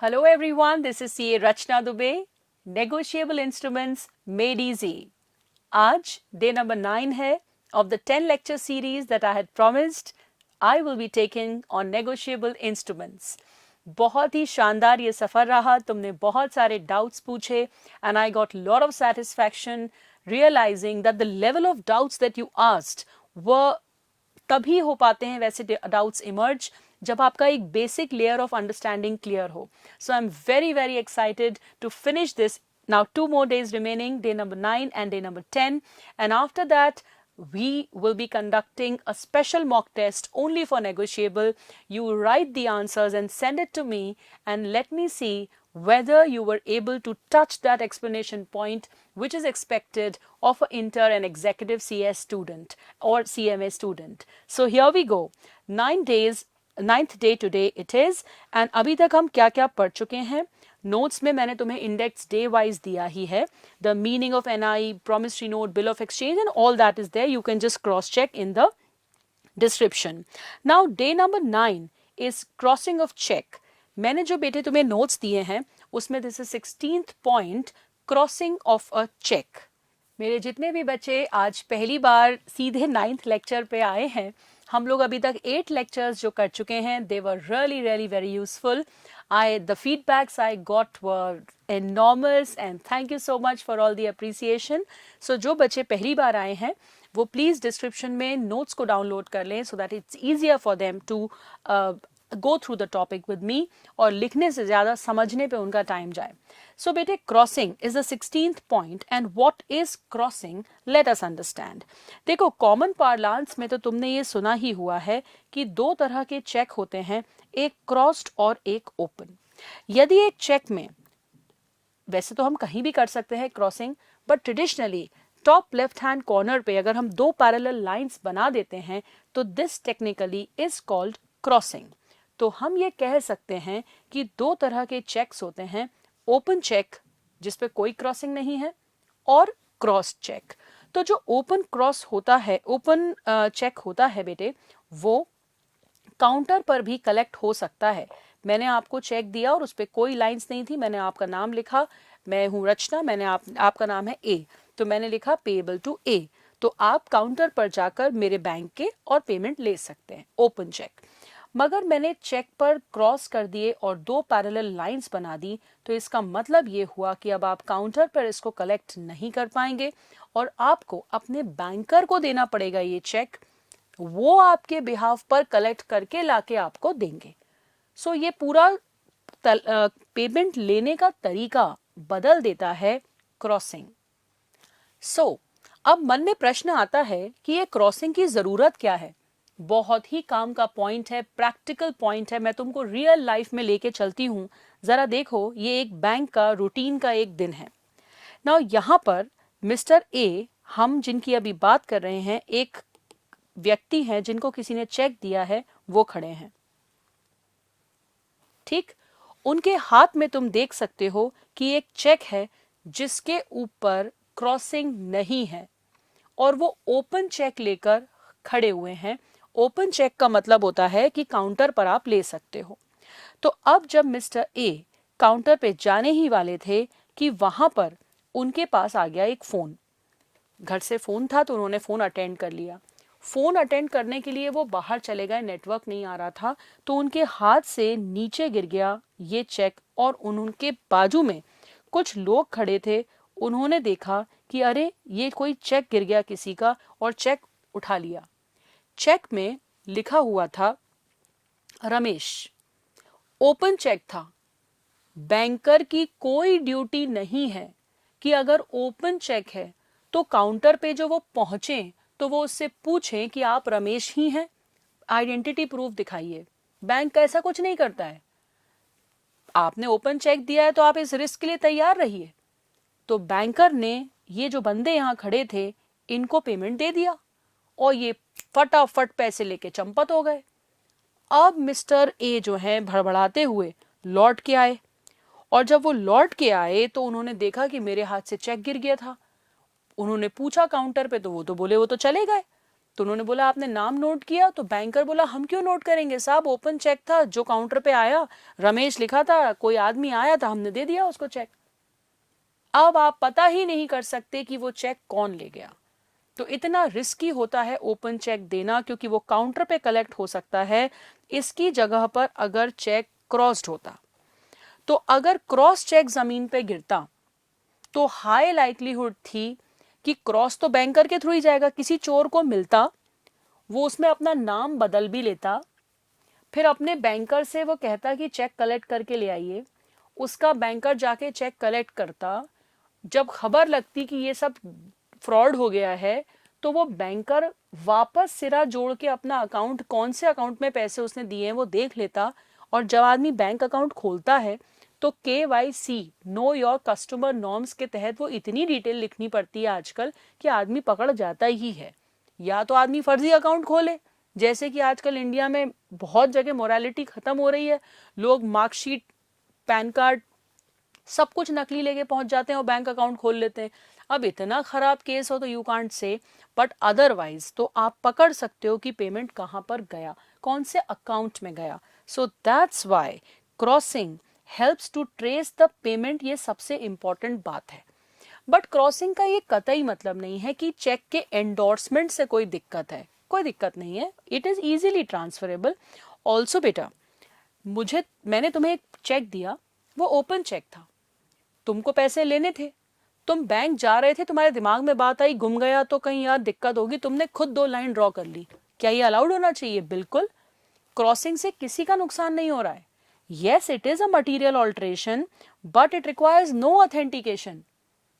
Hello everyone, this is CA Rachna Dubey. Negotiable Instruments Made Easy. आज day number 9 है of the 10 lecture series that I had promised. I will be taking on negotiable instruments. बहुत ही शानदार ये सफ़र रहा. तुमने बहुत सारे doubts पूछे and I got a lot of satisfaction realizing that the level of doubts that you asked were तभी हो पाते हैं वैसे डाउट्स इमर्ज जब आपका एक basic layer of understanding clear हो. So I am very very excited to finish this. Now 2 more days remaining, day number 9 and day number 10, and after that we will be conducting a special mock test only for negotiable. You write the answers and send it to me and let me see whether you were able to touch that explanation point which is expected of an inter and executive CS student or CMA student. So here we go. 9 days, 9th day today it is, and अभी तक हम क्या क्या पढ़ चुके हैं. Notes में मैंने तुम्हें इंडेक्स डे वाइज दिया ही है. The meaning of NI, promissory note, bill of exchange and all that is there. You can just cross check in the description. Now day number 9 is crossing of cheque. मैंने जो बेटे तुम्हें notes दिए हैं उसमें this is 16th point, crossing of a cheque. मेरे जितने भी बच्चे आज पहली बार सीधे 9th लेक्चर पे आए हैं, हम लोग अभी तक 8 लेक्चर्स जो कर चुके हैं, they were really very useful. The feedbacks I got were enormous and thank you so much for all the appreciation. So जो बच्चे पहली बार आए हैं वो प्लीज़ डिस्क्रिप्शन में नोट्स को डाउनलोड कर लें so that it's easier for them to go through the topic with me, और लिखने से ज़्यादा समझने पे उनका टाइम जाए. So बेटे, crossing is the 16th point and what is crossing, let us understand. देखो, कॉमन पार्लांस में तो तुमने ये सुना ही हुआ है कि दो तरह के चेक होते हैं, एक क्रॉस्ड और एक ओपन. यदि एक चेक में, वैसे तो हम कहीं भी कर सकते हैं crossing, but traditionally top left hand corner पे अगर हम दो पैरेलल लाइंस बना देते हैं तो this technically is called crossing. तो हम ये कह सकते हैं कि दो तरह के चेक्स होते हैं, ओपन चेक जिसपे कोई क्रॉसिंग नहीं है और क्रॉस चेक. तो जो ओपन क्रॉस होता है, ओपन चेक होता है बेटे, वो काउंटर पर भी कलेक्ट हो सकता है. मैंने आपको चेक दिया और उस पर कोई लाइंस नहीं थी, मैंने आपका नाम लिखा, मैं हूँ रचना, मैंने आपका नाम है ए, तो मैंने लिखा पेएबल टू ए. तो आप काउंटर पर जाकर मेरे बैंक के और पेमेंट ले सकते हैं, ओपन चेक. मगर मैंने चेक पर क्रॉस कर दिए और दो पैरेलल लाइंस बना दी, तो इसका मतलब ये हुआ कि अब आप काउंटर पर इसको कलेक्ट नहीं कर पाएंगे और आपको अपने बैंकर को देना पड़ेगा ये चेक. वो आपके बिहाफ पर कलेक्ट करके लाके आपको देंगे. सो ये पूरा पेमेंट लेने का तरीका बदल देता है क्रॉसिंग. सो अब मन में प्रश्न आता है कि ये क्रॉसिंग की जरूरत क्या है. बहुत ही काम का पॉइंट है, प्रैक्टिकल पॉइंट है. मैं तुमको रियल लाइफ में लेके चलती हूँ. जरा देखो, ये एक बैंक का रूटीन का एक दिन है. नाउ यहाँ पर मिस्टर ए, हम जिनकी अभी बात कर रहे हैं, एक व्यक्ति हैं जिनको किसी ने चेक दिया है, वो खड़े हैं. ठीक, उनके हाथ में तुम देख सकते हो कि एक चेक है जिसके ऊपर क्रॉसिंग नहीं है और वो ओपन चेक लेकर खड़े हुए हैं. ओपन चेक का मतलब होता है कि काउंटर पर आप ले सकते हो. तो अब जब मिस्टर ए काउंटर पे जाने ही वाले थे कि वहां पर उनके पास आ गया एक फोन. घर से फोन था तो उन्होंने फोन अटेंड कर लिया. फोन अटेंड करने के लिए वो बाहर चले गए, नेटवर्क नहीं आ रहा था, तो उनके हाथ से नीचे गिर गया ये चेक और उनके बाजू में कुछ लोग खड़े थे. उन्होंने देखा कि अरे ये कोई चेक गिर गया किसी का, और चेक उठा लिया. चेक में लिखा हुआ था रमेश. ओपन चेक था. बैंकर की कोई ड्यूटी नहीं है कि अगर ओपन चेक है तो काउंटर पे जो वो पहुंचे तो वो उससे पूछें कि आप रमेश ही हैं, आइडेंटिटी प्रूफ दिखाइए. बैंक का ऐसा कुछ नहीं करता है. आपने ओपन चेक दिया है तो आप इस रिस्क के लिए तैयार रहिए. तो बैंकर ने ये जो बंदे यहाँ खड़े थे इनको पेमेंट दे दिया और ये फटाफट पैसे लेके चंपत हो गए. अब मिस्टर ए जो है भड़बड़ाते हुए लौट के आए, और जब वो लौट के आए तो उन्होंने देखा कि मेरे हाथ से चेक गिर गया था. उन्होंने पूछा काउंटर पे तो वो तो बोले वो तो चले गए. तो उन्होंने बोला आपने नाम नोट किया? तो बैंकर बोला हम क्यों नोट करेंगे साहब, ओपन चेक था, जो काउंटर पे आया रमेश लिखा था, कोई आदमी आया था, हमने दे दिया उसको चेक। अब आप पता ही नहीं कर सकते कि वो चेक कौन ले गया। तो इतना रिस्की होता है ओपन चेक देना, क्योंकि वो काउंटर पे कलेक्ट हो सकता है। इसकी जगह पर अगर चेक क्रॉस्ड होता, तो अगर क्रॉस चेक जमीन पे गिरता तो हाई लाइकलीहुड थी कि क्रॉस तो बैंकर के थ्रू ही जाएगा, किसी चोर को मिलता, वो उसमें अपना नाम बदल भी लेता, फिर अपने बैंकर से वो कहता कि चेक कलेक्ट करके ले आइए, उसका बैंकर जाके चेक कलेक्ट करता, जब खबर लगती कि ये सब फ्रॉड हो गया है तो वो बैंकर वापस सिरा जोड़ के अपना अकाउंट, कौन से अकाउंट में पैसे उसने दिए हैं वो देख लेता, और जब आदमी बैंक अकाउंट खोलता है तो KYC know your customer norms के तहत वो इतनी डिटेल लिखनी पड़ती है आजकल कि आदमी पकड़ जाता ही है। या तो आदमी फर्जी अकाउंट खोले, जैसे कि आजकल इंडिया में बहुत जगह मोरालिटी खत्म हो रही है, लोग मार्कशीट, पैन कार्ड सब कुछ नकली लेके पहुंच जाते हैं और बैंक अकाउंट खोल लेते हैं। अब इतना खराब केस हो तो you can't say, but otherwise तो आप पकड़ सकते हो कि पेमेंट कहां पर गया, कौन से अकाउंट में गया। So that's why crossing helps to trace the payment, ये सबसे इंपॉर्टेंट बात है। बट क्रॉसिंग का ये कतई मतलब नहीं है कि चेक के एंडोर्समेंट से कोई दिक्कत है, कोई दिक्कत नहीं है, it is easily transferable. Also बेटा, मैंने तुम्हें एक चेक दिया, वो ओपन चेक था, तुमको पैसे लेने थे, तुम बैंक जा रहे थे, तुम्हारे दिमाग में बात आई गुम गया तो कहीं यार दिक्कत होगी, तुमने खुद 2 लाइन ड्रॉ कर ली, क्या ये अलाउड होना चाहिए? बिल्कुल। क्रॉसिंग से किसी का नुकसान नहीं हो रहा है। Yes, it is a material alteration, but it requires no authentication,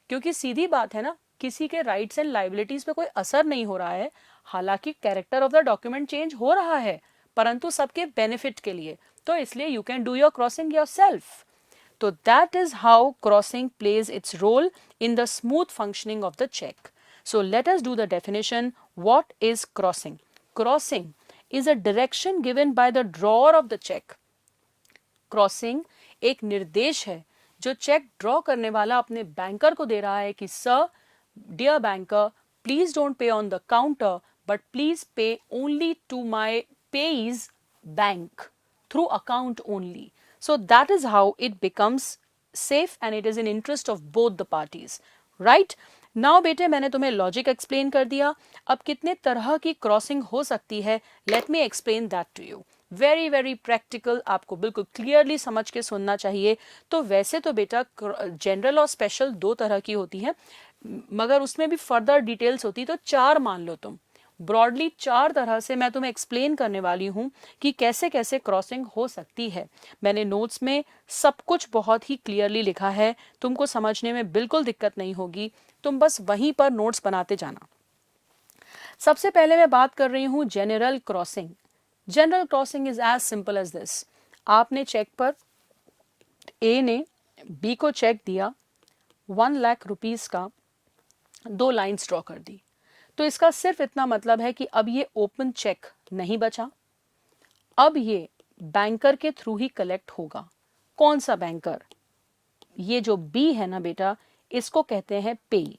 क्योंकि सीधी बात है ना, किसी के राइट्स एंड लाइबिलिटीज पे कोई असर नहीं हो रहा है। हालांकि character of the document change हो रहा है, परंतु सबके बेनिफिट के लिए, तो इसलिए you can do your crossing yourself. So that is how crossing plays its role in the smooth functioning of the check. So let us do the definition. What is crossing? Crossing is a direction given by the drawer of the check. Crossing एक निर्देश है जो check draw करने वाला अपने banker को दे रहा है कि sir, dear banker, please don't pay on the counter but please pay only to my payee's bank through account only. So that is how it becomes safe and it is in interest of both the parties. Right? Now बेटे, मैंने तुम्हें logic explain कर दिया। अब कितने तरह की crossing हो सकती है, let me explain that to you. Very very practical, आपको बिल्कुल क्लियरली समझ के सुनना चाहिए। तो वैसे तो बेटा जनरल और स्पेशल 2 तरह की होती हैं, मगर उसमें भी फर्दर डिटेल्स होती, तो 4 मान लो तुम। ब्रॉडली 4 तरह से मैं तुम्हें एक्सप्लेन करने वाली हूँ कि कैसे कैसे क्रॉसिंग हो सकती है। मैंने नोट्स में सब कुछ बहुत ही क्लियरली लिखा है, तुमको समझने में बिल्कुल दिक्कत नहीं होगी, तुम बस वहीं पर नोट्स बनाते जाना। सबसे पहले मैं बात कर रही हूँ general crossing. General crossing is as simple as this. आपने चेक पर, ए ने बी को चेक दिया 1 लाख रुपीज का, 2 लाइन्स ड्रॉ कर दी, तो इसका सिर्फ इतना मतलब है कि अब ये ओपन चेक नहीं बचा, अब ये बैंकर के थ्रू ही कलेक्ट होगा। कौन सा बैंकर? ये जो बी है ना बेटा, इसको कहते हैं पेई।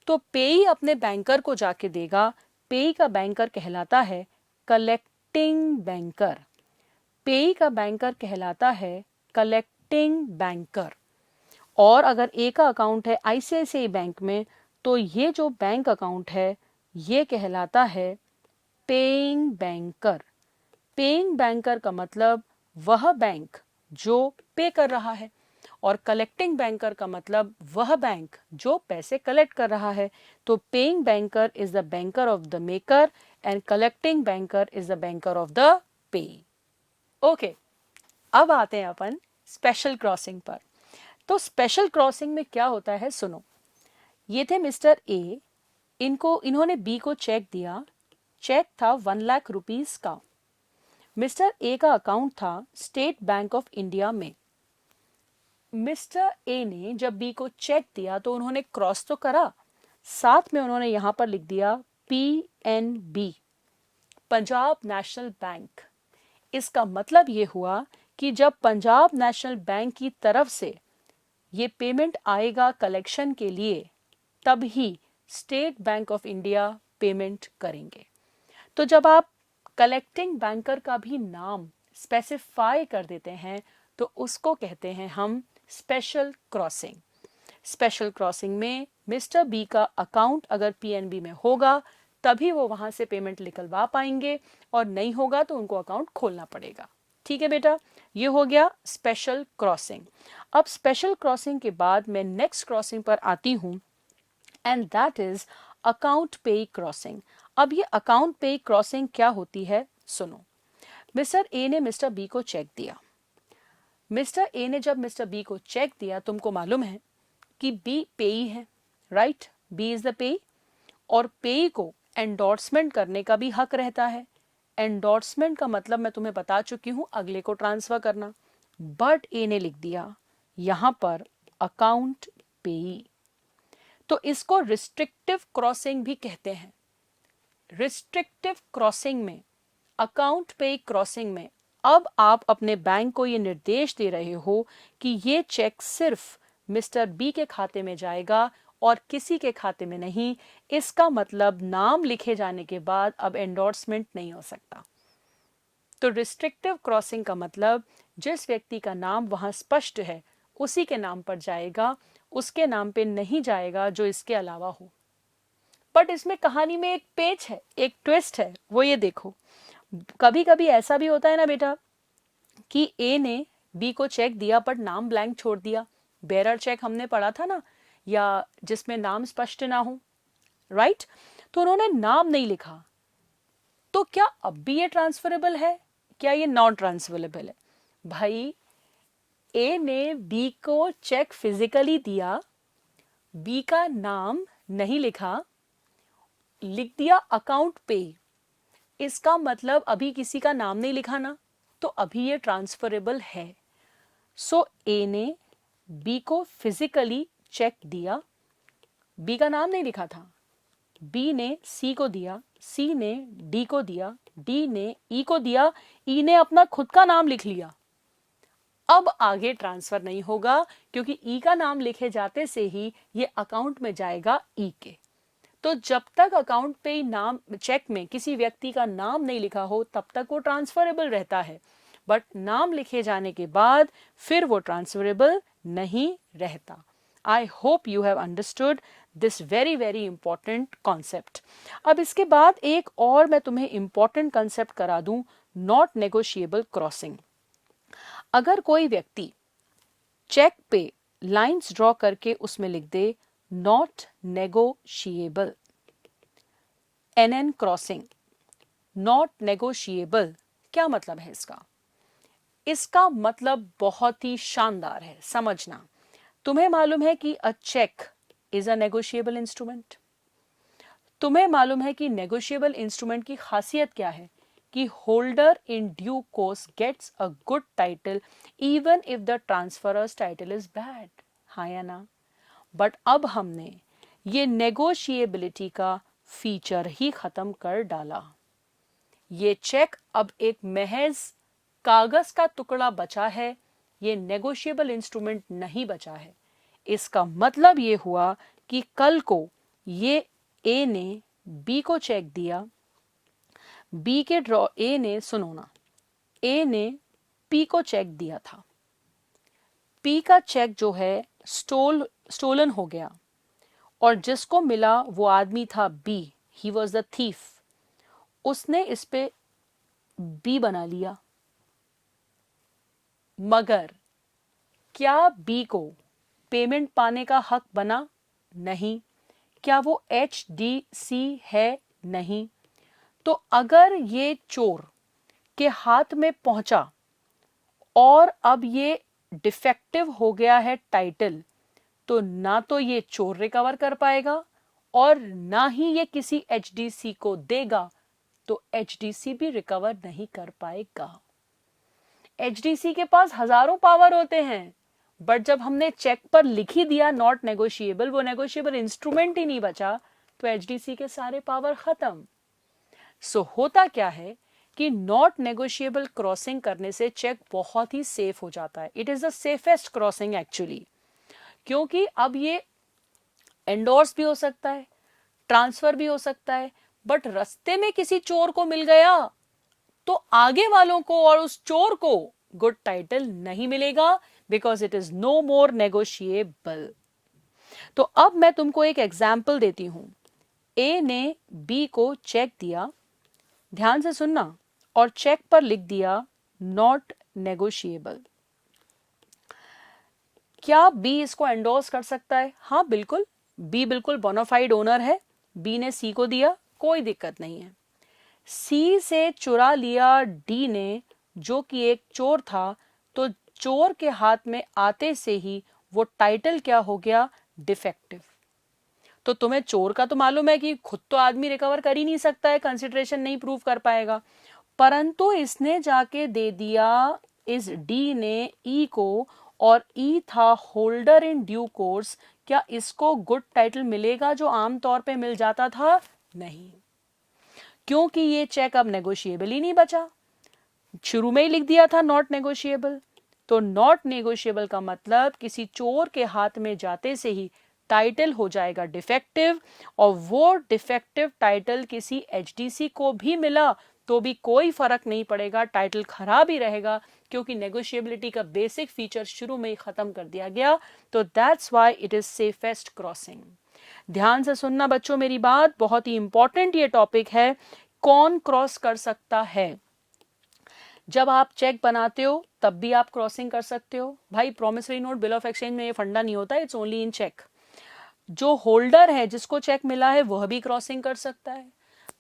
तो पेई अपने बैंकर को जाके देगा, पेई का बैंकर कहलाता है कलेक्टिंग बैंकर। पेई का बैंकर कहलाता है कलेक्टिंग बैंकर। और अगर ए का अकाउंट है ICICI बैंक में, तो ये जो बैंक अकाउंट है ये कहलाता है पेइंग बैंकर। पेइंग बैंकर का मतलब वह बैंक जो पे कर रहा है, और कलेक्टिंग बैंकर का मतलब वह बैंक जो पैसे कलेक्ट कर रहा है। तो paying banker is the banker of the maker and collecting banker is the banker of the pay. Okay, अब आते हैं अपन स्पेशल क्रॉसिंग पर। तो स्पेशल क्रॉसिंग में क्या होता है सुनो। ये थे मिस्टर ए, इन्होंने बी को चेक दिया, चेक था 1 लाख रुपीस का। मिस्टर ए का अकाउंट था स्टेट बैंक ऑफ इंडिया में। मिस्टर ए ने जब बी को चेक दिया तो उन्होंने क्रॉस तो करा, साथ में उन्होंने यहां पर लिख दिया PNB, पंजाब नेशनल बैंक। इसका मतलब ये हुआ कि जब पंजाब नेशनल बैंक की तरफ से ये पेमेंट आएगा कलेक्शन के लिए, तब ही स्टेट बैंक ऑफ इंडिया पेमेंट करेंगे। तो जब आप कलेक्टिंग बैंकर का भी नाम स्पेसिफाई कर देते हैं तो उसको कहते हैं हम स्पेशल क्रॉसिंग। स्पेशल क्रॉसिंग में मिस्टर बी का अकाउंट अगर पीएनबी में होगा तभी वो वहां से पेमेंट निकलवा पाएंगे, और नहीं होगा तो उनको अकाउंट खोलना पड़ेगा। ठीक है बेटा, ये हो गया स्पेशल क्रॉसिंग। अब स्पेशल क्रॉसिंग के बाद मैं नेक्स्ट क्रॉसिंग पर आती हूं, एंड दैट इज अकाउंट पे क्रॉसिंग। अब ये अकाउंट पे क्रॉसिंग क्या होती है, सुनो। मिस्टर ए ने मिस्टर बी को चेक दिया। मिस्टर ए ने जब मिस्टर बी को चेक दिया, तुमको मालूम है कि बी पेई है, राइट? बी इज द पेई, और पेई को एंडोर्समेंट करने का भी हक रहता है। एंडोर्समेंट का मतलब मैं तुम्हें बता चुकी हूं, अगले को ट्रांसफर करना। बट ए ने लिख दिया यहां पर अकाउंट पेई, तो इसको रिस्ट्रिक्टिव क्रॉसिंग भी कहते हैं। रिस्ट्रिक्टिव क्रॉसिंग में, अकाउंट पे क्रॉसिंग में, अब आप अपने बैंक को ये निर्देश दे रहे हो कि ये चेक सिर्फ मिस्टर बी के खाते में जाएगा और किसी के खाते में नहीं। इसका मतलब नाम लिखे जाने के बाद अब एंडोर्समेंट नहीं हो सकता। तो रिस्ट्रिक्टिव क्रॉसिंग का मतलब जिस व्यक्ति का नाम वहां स्पष्ट है उसी के नाम पर जाएगा, उसके नाम पे नहीं जाएगा जो इसके अलावा हो। बट इसमें कहानी में एक पेच है, एक ट्विस्ट है, वो ये देखो। कभी कभी ऐसा भी होता है ना बेटा कि ए ने बी को चेक दिया बट नाम ब्लैंक छोड़ दिया। बेरर चेक हमने पढ़ा था ना, या जिसमें नाम स्पष्ट ना हो, राइट? तो उन्होंने नाम नहीं लिखा, तो क्या अब भी ये ट्रांसफरेबल है, क्या ये नॉन ट्रांसफरेबल है? भाई, ए ने बी को चेक फिजिकली दिया, बी का नाम नहीं लिखा, लिख दिया अकाउंट पे, इसका मतलब अभी किसी का नाम नहीं लिखा ना, तो अभी ये ट्रांसफरेबल है। सो ए ने बी को फिजिकली चेक दिया, बी का नाम नहीं लिखा था, बी ने सी को दिया, सी ने डी को दिया, डी ने ई को दिया, ई ने अपना खुद का नाम लिख लिया। अब आगे ट्रांसफर नहीं होगा क्योंकि ई का नाम लिखे जाते से ही ये अकाउंट में जाएगा ई के। तो जब तक अकाउंट पे नाम, चेक में किसी व्यक्ति का नाम नहीं लिखा हो तब तक वो ट्रांसफरेबल रहता है, बट नाम लिखे जाने के बाद फिर वो ट्रांसफरेबल नहीं रहता। I hope you have understood this very very important concept. अब इसके बाद एक और मैं तुम्हें इंपॉर्टेंट कॉन्सेप्ट करा दूं, नॉट नेगोशिएबल क्रॉसिंग। अगर कोई व्यक्ति चेक पे लाइंस ड्रॉ करके उसमें लिख दे not negotiable, NN crossing, not negotiable, क्या मतलब है इसका? इसका मतलब बहुत ही शानदार है, समझना। तुम्हें मालूम है कि a cheque is a negotiable instrument. तुम्हें मालूम है कि नेगोशिएबल इंस्ट्रूमेंट की खासियत क्या है? कि holder in due course gets a good title even if the transferor's title is bad. हाँ या ना? बट अब हमने ये नेगोशिएबिलिटी का फीचर ही खत्म कर डाला। ये चेक अब एक महज कागज का टुकड़ा बचा है, ये नेगोशिएबल इंस्ट्रूमेंट नहीं बचा है। इसका मतलब ये हुआ कि कल को ये ए ने बी को चेक दिया, बी के ड्रॉ, ए ने, सुनो ना, ए ने पी को चेक दिया था, पी का चेक जो है स्टोलन हो गया, और जिसको मिला वो आदमी था B, he was the thief. उसने इस पे बी बना लिया, मगर क्या बी को पेमेंट पाने का हक बना? नहीं। क्या वो HDC है? नहीं। तो अगर ये चोर के हाथ में पहुंचा और अब ये डिफेक्टिव हो गया है टाइटल, तो ना तो ये चोर रिकवर कर पाएगा और ना ही ये किसी HDC को देगा, तो HDC भी रिकवर नहीं कर पाएगा। HDC के पास हजारों पावर होते हैं, बट जब हमने चेक पर लिख ही दिया नॉट नेगोशिएबल, वो नेगोशिएबल इंस्ट्रूमेंट ही नहीं बचा, तो HDC के सारे पावर खत्म। सो होता क्या है कि नॉट नेगोशिएबल क्रॉसिंग करने से चेक बहुत ही सेफ हो जाता है। It is the safest crossing actually, क्योंकि अब ये एंडोर्स भी हो सकता है, ट्रांसफर भी हो सकता है, बट रास्ते में किसी चोर को मिल गया तो आगे वालों को और उस चोर को गुड टाइटल नहीं मिलेगा, because it is no more negotiable. तो अब मैं तुमको एक एग्जाम्पल देती हूं। ए ने बी को चेक दिया, ध्यान से सुनना, और चेक पर लिख दिया नॉट नेगोशिएबल। क्या बी इसको एंडोर्स कर सकता है? हाँ बिल्कुल, बी बिल्कुल बोनाफाइड ओनर है, बी ने सी को दिया, कोई दिक्कत नहीं है। सी से चुरा लिया डी ने, जो कि एक चोर था, तो चोर के हाथ में आते से ही वो टाइटल क्या हो गया? डिफेक्टिव। तो तुम्हें चोर का तो मालूम है कि खुद तो आदमी रिकवर कर ही नहीं सकता है, कंसिडरेशन नहीं प्रूव कर पाएगा, परंतु इसने जाके दे दिया इस डी ने ई को, और ई था होल्डर इन ड्यू कोर्स। क्या इसको गुड टाइटल मिलेगा जो आमतौर पे मिल जाता था? नहीं, क्योंकि ये चेक अब नेगोशिएबल ही नहीं बचा, शुरू में ही लिख दिया था नॉट नेगोशिएबल। तो नॉट नेगोशिएबल का मतलब किसी चोर के हाथ में जाते से ही टाइटल हो जाएगा डिफेक्टिव, और वो डिफेक्टिव टाइटल किसी एचडीसी को भी मिला तो भी कोई फर्क नहीं पड़ेगा, टाइटल खराब ही रहेगा, क्योंकि नेगोशिएबिलिटी का बेसिक फीचर शुरू में ही खत्म कर दिया गया। तो that's why it is safest crossing. ध्यान से सुनना बच्चों मेरी बात, बहुत ही इंपॉर्टेंट ये टॉपिक है। कौन क्रॉस कर सकता है? जब आप चेक बनाते हो तब भी आप क्रॉसिंग कर सकते हो भाई। Promissory note, bill of exchange में ये फंडा नहीं होता, इट्स ओनली इन चेक। जो होल्डर है, जिसको चेक मिला है, वह भी क्रॉसिंग कर सकता है।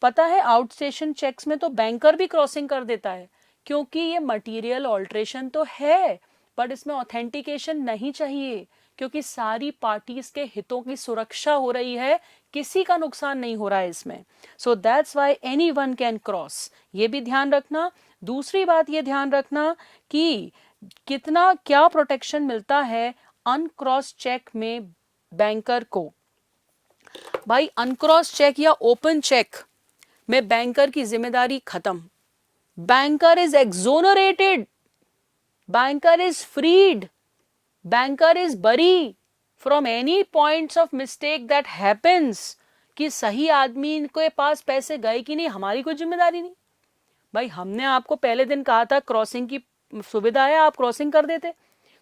पता है आउटस्टेशन चेक्स में तो बैंकर भी क्रॉसिंग कर देता है, क्योंकि ये मटेरियल ऑल्ट्रेशन तो है, बट इसमें ऑथेंटिकेशन नहीं चाहिए, क्योंकि सारी पार्टीज के हितों की सुरक्षा हो रही है, किसी का नुकसान नहीं हो रहा है इसमें। सो that's why anyone can cross, ये भी ध्यान रखना। दूसरी बात ये ध्यान रखना कि कितना क्या प्रोटेक्शन मिलता है अनक्रॉस चेक में बैंकर को। भाई अनक्रॉस चेक या ओपन चेक में बैंकर की जिम्मेदारी खत्म, banker is exonerated, banker is freed, banker is बरी from any points of mistake that happens, कि सही आदमी के पास पैसे गए कि नहीं, हमारी कोई जिम्मेदारी नहीं। भाई हमने आपको पहले दिन कहा था क्रॉसिंग की सुविधा है, आप क्रॉसिंग कर देते,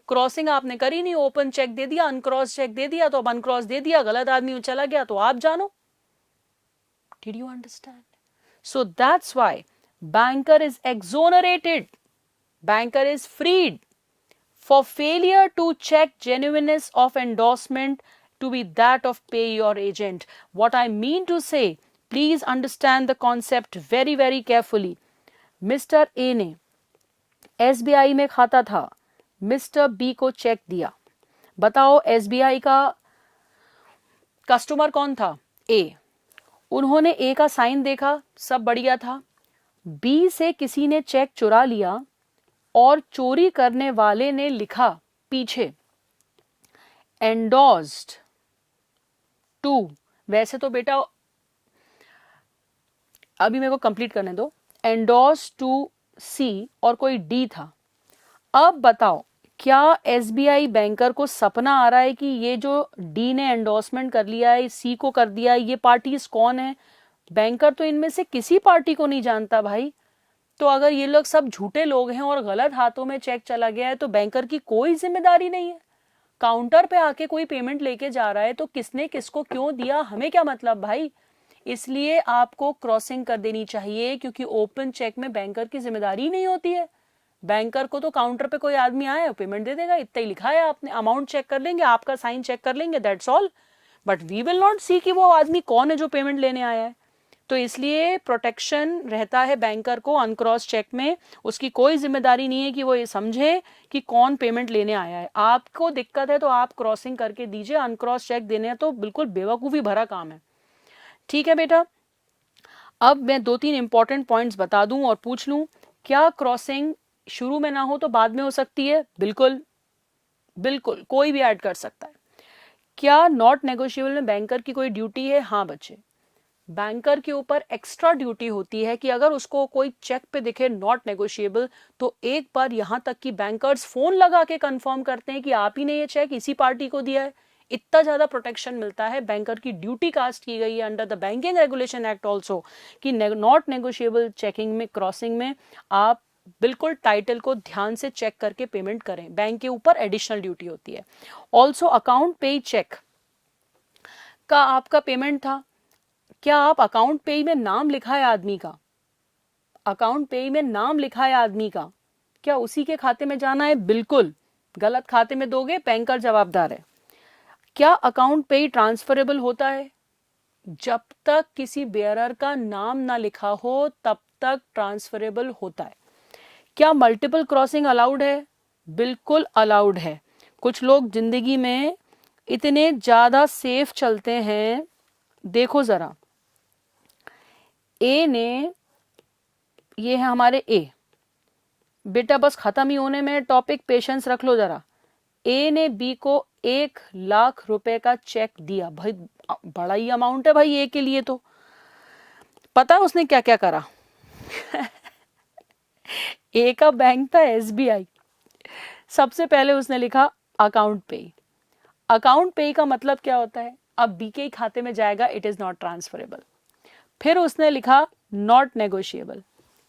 क्रॉसिंग आपने करी नहीं, ओपन चेक दे दिया, अनक्रॉस चेक दे दिया, तो अब अनक्रॉस दे दिया, गलत आदमी चला गया तो आप जानो। Did you understand? So that's why banker is exonerated, banker is freed for failure to check genuineness of endorsement to be that of payee or agent. What I mean to say, please understand the concept very very carefully. Mr. A ने SBI में खाता था, Mr. B को check दिया। बताओ SBI का customer कौन था? A। उन्होंने A का साइन देखा, सब बढ़िया था। बी से किसी ने चेक चुरा लिया और चोरी करने वाले ने लिखा पीछे एंडोर्स्ड टू, वैसे तो बेटा अभी मेरे को कंप्लीट करने दो, एंडोर्स्ड टू सी और कोई डी था। अब बताओ क्या एसबीआई बैंकर को सपना आ रहा है कि ये जो डी ने एंडोर्समेंट कर लिया है, सी को कर दिया है, ये पार्टीज कौन है? बैंकर तो इनमें से किसी पार्टी को नहीं जानता भाई। तो अगर ये लोग सब झूठे लोग हैं और गलत हाथों में चेक चला गया है तो बैंकर की कोई जिम्मेदारी नहीं है। काउंटर पे आके कोई पेमेंट लेके जा रहा है तो किसने किसको क्यों दिया, हमें क्या मतलब भाई। इसलिए आपको क्रॉसिंग कर देनी चाहिए, क्योंकि ओपन चेक में बैंकर की जिम्मेदारी नहीं होती है। बैंकर को तो काउंटर पे कोई आदमी आया पेमेंट दे देगा, इतना ही लिखा है, आपने अमाउंट चेक कर लेंगे, आपका साइन चेक कर लेंगे, that's all. But we will not see कि वो आदमी कौन है जो पेमेंट लेने आया है। तो इसलिए प्रोटेक्शन रहता है बैंकर को अनक्रॉस चेक में, उसकी कोई जिम्मेदारी नहीं है कि वो ये समझे कि कौन पेमेंट लेने आया है। आपको दिक्कत है तो आप क्रॉसिंग करके दीजिए, अनक्रॉस चेक देने हैं तो बिल्कुल बेवकूफ़ी भरा काम है। ठीक है बेटा, अब मैं 2-3 इंपॉर्टेंट पॉइंट्स बता दूं और पूछ लूं, क्या क्रॉसिंग शुरू में ना हो तो बाद में हो सकती है? बिल्कुल बिल्कुल, कोई भी ऐड कर सकता है। क्या नॉट नेगोशिएबल में बैंकर की कोई ड्यूटी है? हाँ बच्चे, बैंकर के ऊपर एक्स्ट्रा ड्यूटी होती है कि अगर उसको कोई चेक पे दिखे नॉट नेगोशिएबल तो एक बार यहां तक कि बैंकर्स फोन लगा के कंफर्म करते हैं कि आप ही ने ये चेक इसी पार्टी को दिया है, इतना ज़्यादा प्रोटेक्शन मिलता है, बैंकर की ड्यूटी कास्ट की गई है under the banking regulation act also कि नॉट नेगोशिएबल चेकिंग में, क्रॉसिंग में आप बिल्कुल टाइटल को ध्यान से चेक करके पेमेंट करें, बैंक के ऊपर एडिशनल ड्यूटी होती है। ऑल्सो अकाउंट पे चेक का आपका पेमेंट था, क्या आप अकाउंट पे में नाम लिखा है आदमी का, अकाउंट पे में नाम लिखा है आदमी का, क्या उसी के खाते में जाना है? बिल्कुल, गलत खाते में दोगे बैंकर जवाबदार है। क्या अकाउंट पे ट्रांसफरेबल होता है? जब तक किसी बेयरर का नाम ना लिखा हो तब तक ट्रांसफरेबल होता है। क्या मल्टीपल क्रॉसिंग अलाउड है? बिल्कुल अलाउड है। कुछ लोग जिंदगी में इतने ज्यादा सेफ चलते हैं, देखो जरा, ए ने, ये है हमारे ए, बेटा बस खत्म ही होने में टॉपिक, पेशेंस रख लो जरा। ए ने बी को 1 लाख रुपए का चेक दिया, भाई बड़ा ही अमाउंट है भाई ए के लिए। तो पता है उसने क्या क्या करा? ए का बैंक था एसबीआई। सबसे पहले उसने लिखा अकाउंट पे। अकाउंट पे का मतलब क्या होता है? अब बी के खाते में जाएगा, इट इज नॉट ट्रांसफरेबल। फिर उसने लिखा नॉट नेगोशिएबल।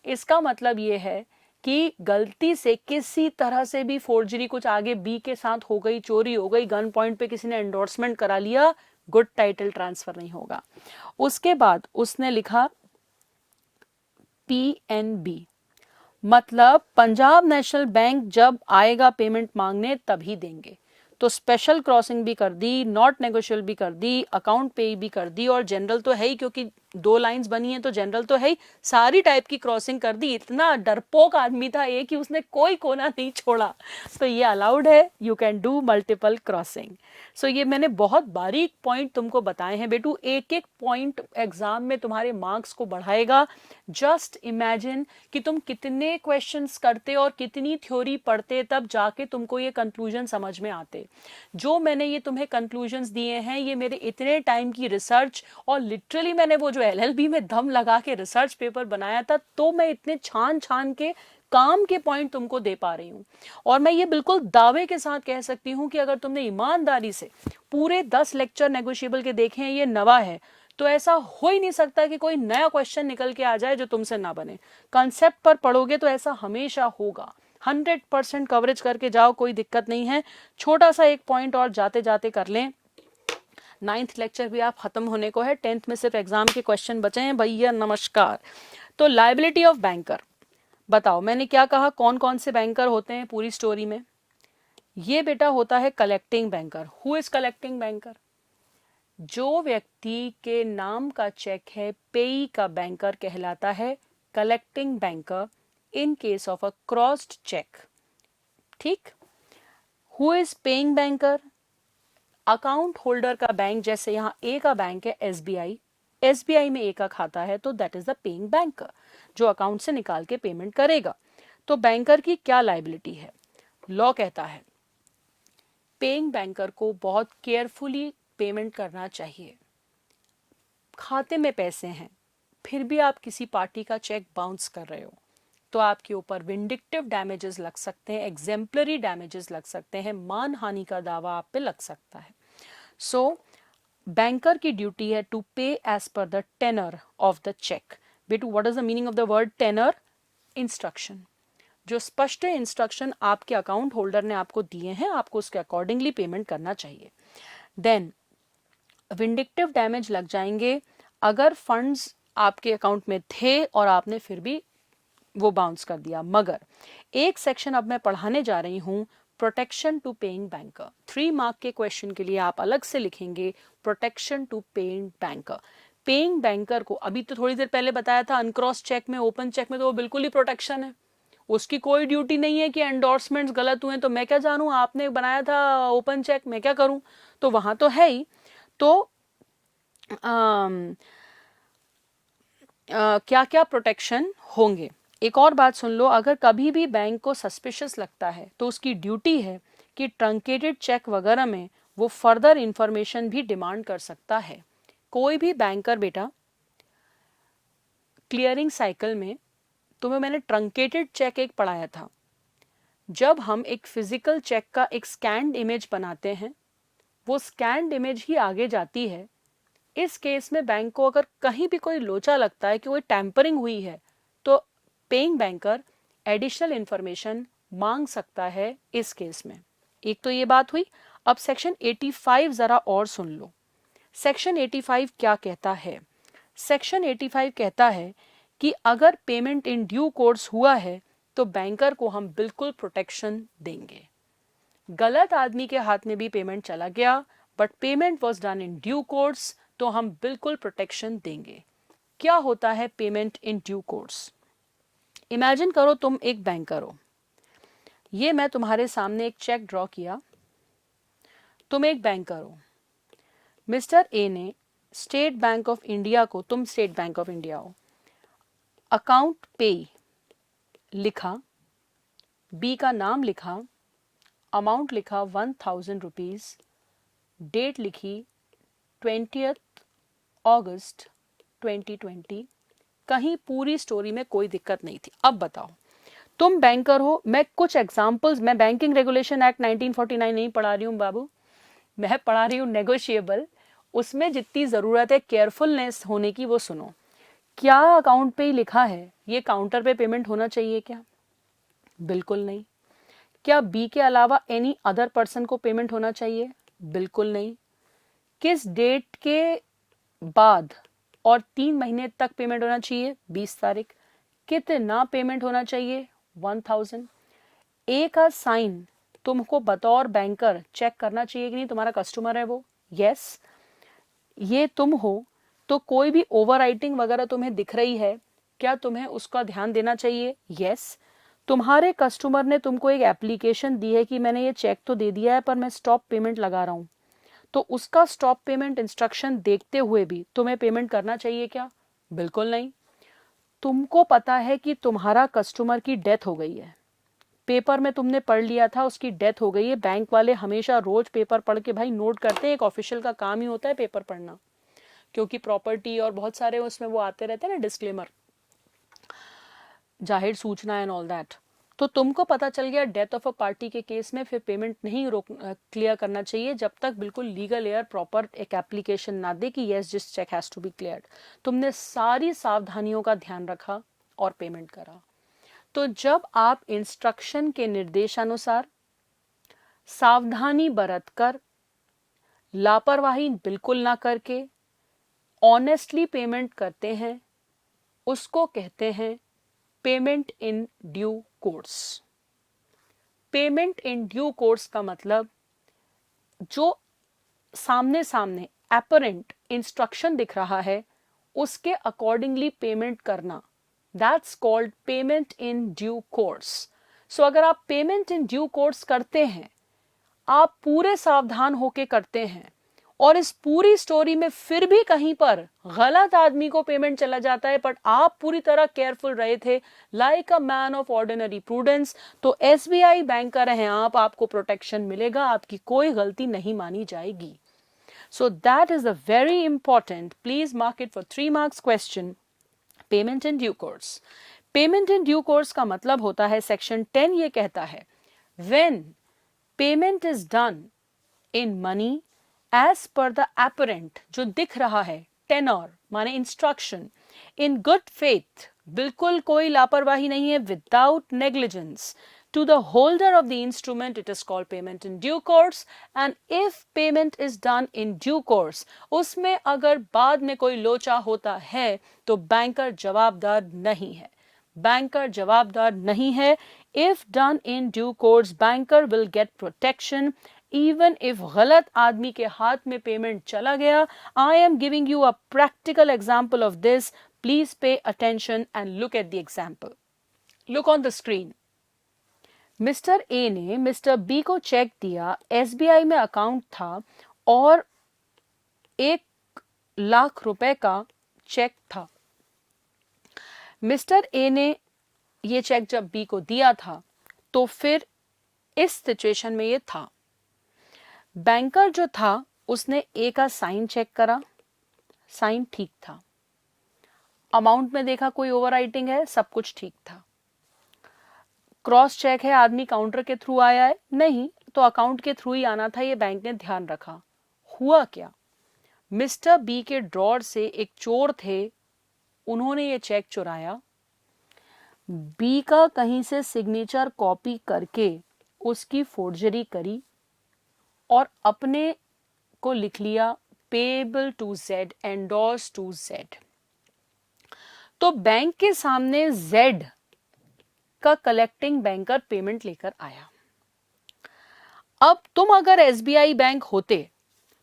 इसका मतलब ये है कि गलती से किसी तरह से भी फोर्जरी कुछ आगे बी के साथ हो गई, चोरी हो गई, गन पॉइंट पे किसी ने एंडोर्समेंट करा लिया, गुड टाइटल ट्रांसफर नहीं होगा। उसके बाद उसने लिखा पीएनबी, मतलब पंजाब नेशनल बैंक जब आएगा पेमेंट मांगने तभी देंगे। तो स्पेशल क्रॉसिंग भी कर दी, नॉट नेगोशिएबल भी कर दी, अकाउंट पे भी कर दी, और जनरल तो है ही, क्योंकि 2 लाइंस बनी है तो जनरल तो है ही, सारी टाइप की क्रॉसिंग कर दी। इतना डरपोक आदमी था एक कि उसने कोई कोना नहीं छोड़ा। तो ये अलाउड है, you can do multiple crossing. So ये मैंने बहुत बारीक पॉइंट तुमको बताए हैं बेटू, एक एक पॉइंट एग्जाम में तुम्हारे मार्क्स को बढ़ाएगा। जस्ट इमेजिन कि तुम कितने क्वेश्चंस करते और कितनी थ्योरी पढ़ते, तब जाके तुमको ये कंक्लूजन समझ में आते। जो मैंने ये तुम्हें कंक्लूजन्स दिए हैं, ये मेरे इतने टाइम की रिसर्च, और लिटरली मैंने वो जो एलएलबी में दम लगा के रिसर्च पेपर बनाया था, तो मैं इतने छान छान के काम के पॉइंट तुमको दे पा रही हूं। और मैं ये बिल्कुल दावे के साथ कह सकती हूं कि अगर तुमने ईमानदारी से पूरे 10 लेक्चर नेगोशिएबल के देखे हैं, ये नवा है, तो ऐसा हो ही नहीं सकता कि कोई नया क्वेश्चन निकल के आ जाए जो तुमसे ना बने। कंसेप्ट पर पढ़ोगे तो ऐसा हमेशा होगा। 100% कवरेज करके जाओ, कोई दिक्कत नहीं है। छोटा सा एक पॉइंट और जाते जाते कर लें, 9th लेक्चर भी आप खत्म होने को है, 10th में सिर्फ एग्जाम के क्वेश्चन बचे हैं भैया। नमस्कार। तो लायबिलिटी ऑफ बैंकर, बताओ मैंने क्या कहा, कौन कौन से बैंकर होते हैं पूरी स्टोरी में? ये बेटा होता है collecting banker. Who is collecting banker? जो व्यक्ति के नाम का चेक है, पेई का बैंकर कहलाता है collecting banker in case of a crossed cheque. ठीक। Who is paying banker? Account holder का बैंक, जैसे यहां ए का बैंक है एसबीआई, एसबीआई में ए का खाता है, तो that is the paying banker, जो अकाउंट से निकाल के पेमेंट करेगा। तो बैंकर की क्या लायबिलिटी है? लॉ कहता है पेइंग बैंकर को बहुत केयरफुली पेमेंट करना चाहिए। खाते में पैसे हैं, फिर भी आप किसी पार्टी का चेक बाउंस कर रहे हो, तो आपके ऊपर विंडिक्टिव डैमेजेस लग सकते हैं, एग्जेम्पलरी डैमेजेस लग सकते हैं, मानहानि का दावा आप पे लग सकता है। सो बैंकर की ड्यूटी है टू पे एज पर the tenor of the cheque. बेटू what is the meaning of the word tenor? Instruction. जो स्पष्ट इंस्ट्रक्शन आपके अकाउंट होल्डर ने आपको दिए हैं, आपको उसके अकॉर्डिंगली पेमेंट करना चाहिए। देन विंडिक्टिव डैमेज लग जाएंगे अगर फंड्स आपके अकाउंट में थे और आपने फिर भी वो बाउंस कर दिया। मगर एक सेक्शन अब मैं पढ़ाने जा रही हूं, protection to paying banker. 3 mark के क्वेश्चन के लिए आप अलग से लिखेंगे protection to paying banker. Paying banker को अभी तो थोड़ी देर पहले बताया था, अनक्रॉस चेक में, ओपन चेक में तो वो बिल्कुल ही प्रोटेक्शन है, उसकी कोई ड्यूटी नहीं है कि एंडोर्समेंट्स गलत हुए तो मैं क्या जानूं, आपने बनाया था ओपन चेक, मैं क्या करूं, तो वहां तो है ही। तो क्या क्या प्रोटेक्शन होंगे? एक और बात सुन लो, अगर कभी भी बैंक को सस्पिशियस लगता है तो उसकी ड्यूटी है कि ट्रंकेटेड चेक वगैरह में वो फर्दर इंफॉर्मेशन भी डिमांड कर सकता है। कोई भी बैंकर बेटा क्लियरिंग साइकिल में, तुम्हें मैंने ट्रंकेटेड चेक एक पढ़ाया था, जब हम एक फिजिकल चेक का एक स्कैन्ड इमेज बनाते हैं वो स्कैन्ड इमेज ही आगे जाती है। इस केस में बैंक को अगर कहीं भी कोई लोचा लगता है कि कोई टैंपरिंग हुई है तो पेइंग बैंकर एडिशनल इंफॉर्मेशन मांग सकता है इस केस में। एक तो ये बात हुई। अब सेक्शन 85 जरा और सुन लो। सेक्शन 85 क्या कहता है? सेक्शन 85 कहता है कि अगर पेमेंट इन ड्यू कोर्स हुआ है तो बैंकर को हम बिल्कुल प्रोटेक्शन देंगे। गलत आदमी के हाथ में भी पेमेंट चला गया but payment was done in due course तो हम बिल्कुल प्रोटेक्शन देंगे। क्या होता है payment in due course? Imagine करो तुम एक बैंकर हो। ये मैं तुम्हारे सामने एक चेक ड्रॉ किया। तुम एक बैंकर हो। मिस्टर ए ने स्टेट बैंक ऑफ इंडिया को, तुम स्टेट बैंक ऑफ इंडिया हो, अकाउंट पे लिखा, बी का नाम लिखा, अमाउंट लिखा 1000 रुपीज, डेट लिखी 20 अगस्त 2020। कहीं पूरी स्टोरी में कोई दिक्कत नहीं थी। अब बताओ, तुम बैंकर हो। मैं कुछ एग्जांपल्स, मैं बैंकिंग रेगुलेशन एक्ट 1949 नहीं पढ़ा रही हूँ बाबू, मैं पढ़ा रही हूँ नेगोशिएबल। उसमें जितनी ज़रूरत है केयरफुलनेस होने की वो सुनो। क्या अकाउंट पे ही लिखा है ये काउंटर पे पेमेंट होना चाहिए क्या? बिल्कुल नहीं। क्या बी के अलावा एनी अदर पर्सन को पेमेंट होना चाहिए? बिल्कुल नहीं। किस डेट के बाद और 3 महीने तक पेमेंट होना चाहिए? 20 तारीख। कितना पेमेंट होना चाहिए? 1000। ए का साइन तुमको बतौर बैंकर चेक करना चाहिए कि नहीं तुम्हारा कस्टमर है वो? यस। ये तुम हो तो कोई भी ओवर राइटिंग वगैरह तुम्हें दिख रही है, क्या तुम्हें उसका ध्यान देना चाहिए? यस। तुम्हारे कस्टमर ने तुमको एक एप्लीकेशन दी है कि मैंने ये चेक तो दे दिया है पर मैं स्टॉप पेमेंट लगा रहा हूं, तो उसका स्टॉप पेमेंट इंस्ट्रक्शन देखते हुए भी तुम्हें पेमेंट करना चाहिए क्या? बिल्कुल नहीं। तुमको पता है कि तुम्हारा कस्टमर की डेथ हो गई है, पेपर में तुमने पढ़ लिया था उसकी डेथ हो गई है। बैंक वाले हमेशा रोज पेपर पढ़ के भाई नोट करते हैं, एक ऑफिशियल का काम ही होता है पेपर पढ़ना, क्योंकि प्रॉपर्टी और बहुत सारे उसमें वो आते रहते हैं ना डिस्क्लेमर, जाहिर सूचना एंड ऑल दैट। तो तुमको पता चल गया डेथ ऑफ अ पार्टी के केस में फिर पेमेंट नहीं क्लियर करना चाहिए जब तक बिल्कुल लीगल एयर प्रॉपर एक एप्लीकेशन ना दे कि yes this cheque has to be cleared. तुमने सारी सावधानियों का ध्यान रखा और पेमेंट करा। तो जब आप इंस्ट्रक्शन के निर्देशानुसार सावधानी बरतकर, लापरवाही बिल्कुल ना करके ऑनेस्टली पेमेंट करते हैं, उसको कहते हैं payment in due course. Payment in due course का मतलब जो सामने सामने अपरेंट इंस्ट्रक्शन दिख रहा है उसके अकॉर्डिंगली पेमेंट करना, that's called payment in due course. So अगर आप पेमेंट इन ड्यू कोर्स करते हैं, आप पूरे सावधान होके करते हैं और इस पूरी स्टोरी में फिर भी कहीं पर गलत आदमी को पेमेंट चला जाता है बट आप पूरी तरह केयरफुल रहे थे like a man of ordinary prudence, तो एसबीआई बैंकर हैं आप, आपको प्रोटेक्शन मिलेगा, आपकी कोई गलती नहीं मानी जाएगी। So that is a very important, please mark it for 3 marks question, payment in due course. Payment in due course का मतलब होता है, सेक्शन 10 ये कहता है when payment is done in money as पर द अपरेंट, जो दिख रहा है, टेनर माने इंस्ट्रक्शन, इन गुड फेथ, बिल्कुल कोई लापरवाही नहीं है, without negligence, to the holder of the instrument, it is called payment in due course. And if payment is done in due course, उसमें अगर बाद में कोई लोचा होता है तो बैंकर जवाबदार नहीं है, बैंकर जवाबदार नहीं है। If done in due course, banker will get protection even if गलत आदमी के हाथ में पेमेंट चला गया। I am giving you a practical example of this. Please pay attention and look at the example. Look on the screen. Mister A ने mister B को check दिया, एसबीआई में अकाउंट था और 1,00,000 रुपए का चेक था। मिस्टर ए ने ये चेक जब बी को दिया था तो फिर इस सिचुएशन में ये था, बैंकर जो था उसने ए का साइन चेक करा, साइन ठीक था, अमाउंट में देखा कोई ओवर राइटिंग है, सब कुछ ठीक था। क्रॉस चेक है, आदमी काउंटर के थ्रू आया है, नहीं तो अकाउंट के थ्रू ही आना था, ये बैंक ने ध्यान रखा, हुआ क्या, मिस्टर बी के ड्रॉर से एक चोर थे, उन्होंने ये चेक चुराया, बी का कहीं से सिग्नेचर कॉपी करके उसकी फोर्जरी करी और अपने को लिख लिया payable to Z, endorse to Z. तो बैंक के सामने जेड का कलेक्टिंग बैंकर पेमेंट लेकर आया। अब तुम अगर एसबीआई बैंक होते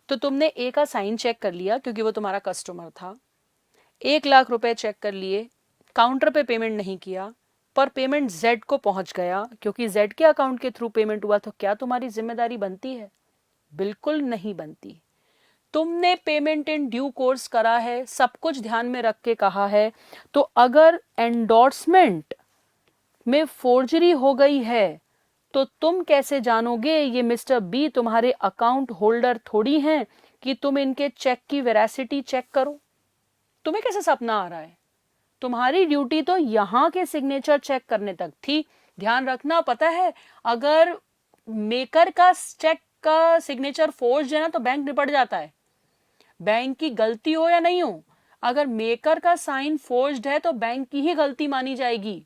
तो तुमने ए का साइन चेक कर लिया क्योंकि वो तुम्हारा कस्टमर था, 1 लाख रुपए चेक कर लिए, काउंटर पे पेमेंट नहीं किया, पर पेमेंट जेड को पहुंच गया क्योंकि जेड के अकाउंट के थ्रू पेमेंट हुआ, तो क्या तुम्हारी जिम्मेदारी बनती है? बिल्कुल नहीं बनती। तुमने पेमेंट इन ड्यू कोर्स करा है, सब कुछ ध्यान में रख के कहा है, तो अगर एंडोर्समेंट में फोर्जरी हो गई है तो तुम कैसे जानोगे? ये मिस्टर बी तुम्हारे अकाउंट होल्डर थोड़ी हैं कि तुम इनके चेक की वेरासिटी चेक करो। तुम्हें कैसे सपना आ रहा है? तुम्हारी ड्यूटी तो यहां के सिग्नेचर चेक करने तक थी। ध्यान रखना, पता है अगर मेकर का चेक का सिग्नेचर फोर्ज है ना तो बैंक निपट जाता है। बैंक की गलती हो या नहीं हो, अगर मेकर का साइन फोर्ज्ड है तो बैंक की ही गलती मानी जाएगी।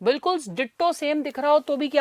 बिल्कुल डिट्टो सेम दिख रहा हो तो भी कि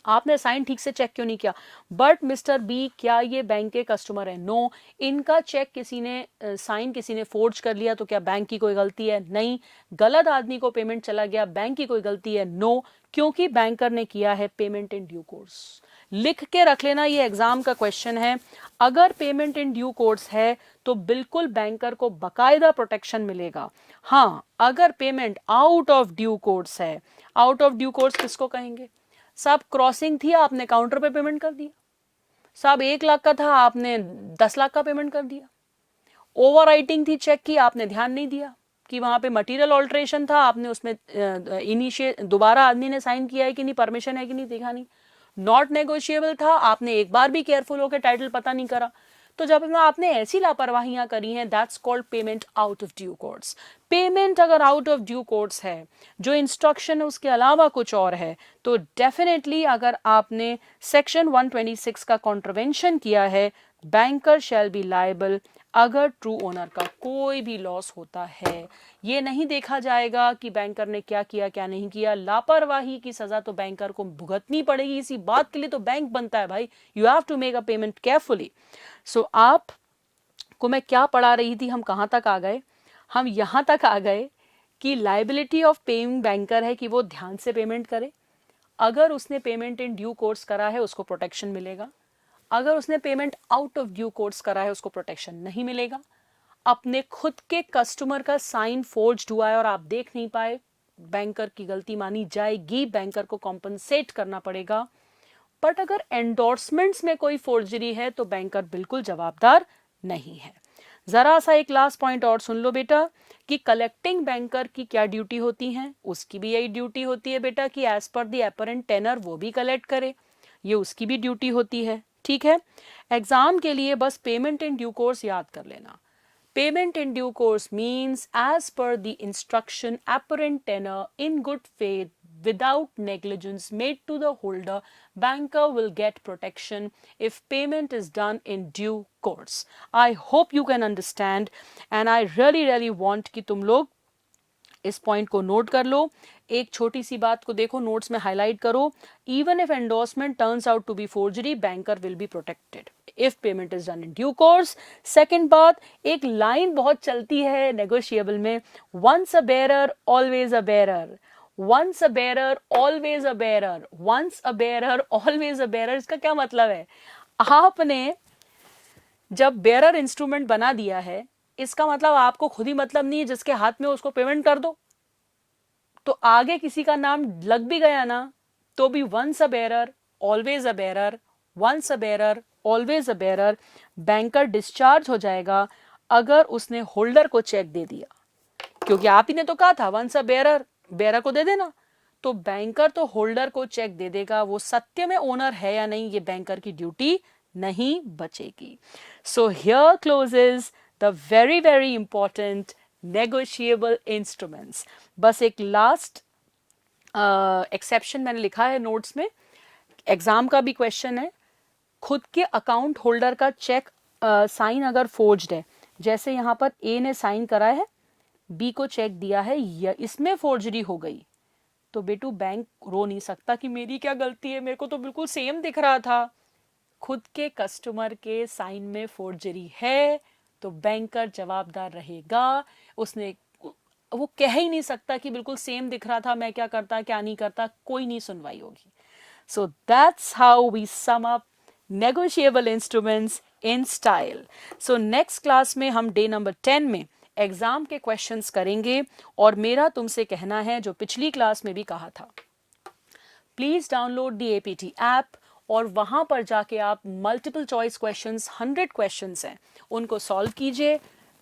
आपने साइन ठीक से चेक क्यों नहीं किया। बट मिस्टर बी, क्या ये बैंक के कस्टमर है? नो। इनका चेक किसी ने साइन किसी ने फोर्ज कर लिया तो क्या बैंक की कोई गलती है? नहीं। गलत आदमी को पेमेंट चला गया, बैंक की कोई गलती है? नो, क्योंकि बैंकर ने किया है पेमेंट इन ड्यू कोर्स। लिख के रख लेना, ये एग्जाम का क्वेश्चन है। अगर पेमेंट इन ड्यू कोर्स है तो बिल्कुल बैंकर को बकायदा प्रोटेक्शन मिलेगा। हाँ, अगर payment out of due course है, आउट ऑफ ड्यू कोर्स किसको कहेंगे? साहब क्रॉसिंग थी, आपने काउंटर पे पेमेंट कर दिया। साहब 1 लाख का था, आपने 10 लाख का पेमेंट कर दिया। ओवर राइटिंग थी चेक की, आपने ध्यान नहीं दिया कि वहां पे मटेरियल ऑल्ट्रेशन था, आपने उसमें इनिशिएट दोबारा आदमी ने साइन किया है कि नहीं, परमिशन है कि नहीं, देखा नहीं। नॉट नेगोशिएबल था, आपने एक बार भी केयरफुल होकर टाइटल पता नहीं करा। तो जब आपने ऐसी लापरवाहियां करी हैं, that's called payment out of due course. Payment अगर आउट ऑफ ड्यू कोर्स है, जो इंस्ट्रक्शन है उसके अलावा कुछ और है, तो डेफिनेटली अगर आपने सेक्शन 126 का कॉन्ट्रवेंशन किया है, बैंकर शैल बी लायबल अगर ट्रू ओनर का कोई भी लॉस होता है। ये नहीं देखा जाएगा कि बैंकर ने क्या किया क्या नहीं किया। लापरवाही की सजा तो बैंकर को भुगतनी पड़ेगी। इसी बात के लिए तो बैंक बनता है भाई। You have to make a payment carefully. So आप को मैं क्या पढ़ा रही थी, हम कहां तक आ गए? हम यहां तक आ गए कि लाइबिलिटी ऑफ पेइंग बैंकर है कि वो ध्यान से पेमेंट करे। अगर उसने पेमेंट इन ड्यू कोर्स करा है उसको प्रोटेक्शन मिलेगा। अगर उसने payment out of due course करा है उसको प्रोटेक्शन नहीं मिलेगा। अपने खुद के कस्टमर का साइन फोर्ज्ड हुआ है और आप देख नहीं पाए, बैंकर की गलती मानी जाएगी, बैंकर को कॉम्पनसेट करना पड़ेगा। बट अगर एंडोर्समेंट्स में कोई फोर्जरी है तो बैंकर बिल्कुल जवाबदार नहीं है। जरा सा एक लास्ट पॉइंट और सुन लो बेटा कि कलेक्टिंग बैंकर की क्या ड्यूटी होती है। उसकी भी यही ड्यूटी होती है बेटा कि as per the apparent tenor वो भी कलेक्ट करे, ये उसकी भी ड्यूटी होती है। ठीक है, एग्जाम के लिए बस पेमेंट इन ड्यू कोर्स याद कर लेना। Payment in due course means as पर the instruction apparent tenor in good faith without negligence made to the holder, banker will get protection if payment is done in due course. I hope you can understand and I really want कि तुम लोग इस point को note कर लो। एक छोटी सी बात को देखो, नोट्स में हाईलाइट करो। Even if endorsement turns out to be forgery, banker will be protected if payment is done in due course. Second बात, एक लाइन बहुत चलती है नेगोशिएबल में, once a bearer always a bearer, once a bearer always a bearer, once a bearer always a bearer. इसका क्या मतलब है? आपने जब बेरर इंस्ट्रूमेंट बना दिया है, इसका मतलब आपको खुद ही मतलब नहीं है, जिसके हाथ में उसको पेमेंट कर दो। तो आगे किसी का नाम लग भी गया ना तो भी once a bearer always a bearer, once a bearer always a bearer. Banker discharge हो जाएगा अगर उसने होल्डर को चेक दे दिया, क्योंकि आप ही ने तो कहा था वंस अ बेरर, बेरर को दे देना। तो बैंकर तो होल्डर को चेक दे देगा, वो सत्य में ओनर है या नहीं ये बैंकर की ड्यूटी नहीं बचेगी। So here closes the very important negotiable instruments. बस एक लास्ट एक्सेप्शन मैंने लिखा है नोट्स में, एग्जाम का भी क्वेश्चन है। खुद के अकाउंट होल्डर का चेक साइन अगर फोर्ज्ड है, जैसे यहाँ पर ए ने साइन करा है, बी को चेक दिया है, या इसमें फोर्जरी हो गई, तो बेटू बैंक रो नहीं सकता कि मेरी क्या गलती है, मेरे को तो बिल्कुल सेम दिख रहा था। खुद के कस्टमर के साइन में फोर्जरी है तो बैंकर जवाबदार रहेगा। उसने वो कह ही नहीं सकता कि बिल्कुल सेम दिख रहा था, मैं क्या करता क्या नहीं करता, कोई नहीं सुनवाई होगी। So that's how we sum up negotiable instruments in style. So next class में हम डे नंबर 10 में एग्जाम के क्वेश्चंस करेंगे, और मेरा तुमसे कहना है जो पिछली क्लास में भी कहा था, please download the APT app, और वहां पर जाके आप मल्टीपल चॉइस क्वेश्चंस 100 क्वेश्चंस हैं उनको सॉल्व कीजिए।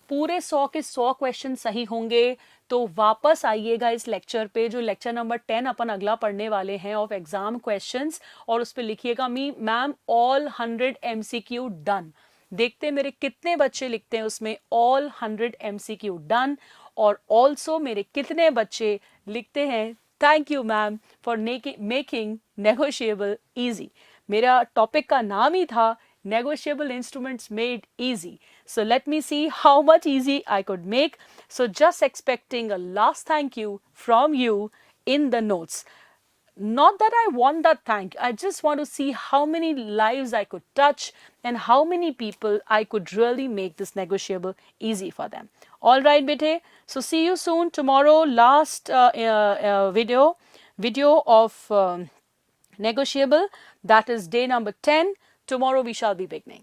पूरे 100 के 100 क्वेश्चन सही होंगे तो वापस आइएगा इस लेक्चर पे, जो लेक्चर नंबर 10 अपन अगला पढ़ने वाले हैं ऑफ एग्जाम क्वेश्चंस, और उस पे लिखिएगा मैम ऑल 100 MCQ डन। देखते मेरे कितने बच्चे लिखते हैं उसमें ऑल 100 MCQ डन, और ऑल्सो मेरे कितने बच्चे लिखते हैं thank you ma'am for making negotiable easy. मेरा टॉपिक का नाम ही था negotiable instruments made easy. So let me see how much easy I could make. So just expecting a last thank you from you in the notes. Not that I want that thank you. I just want to see how many lives I could touch and how many people I could really make this negotiable easy for them. All right, bete. So see you soon tomorrow. Last video of negotiable. That is day number 10. Tomorrow we shall be beginning.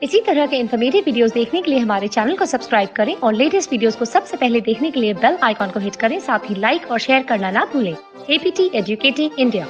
इसी तरह के informative videos देखने के लिए हमारे channel को subscribe करें और लेटेस्ट वीडियोस को सबसे पहले देखने के लिए बेल आइकॉन को हिट करें। साथ ही लाइक और शेयर करना ना भूलें। APT educating India.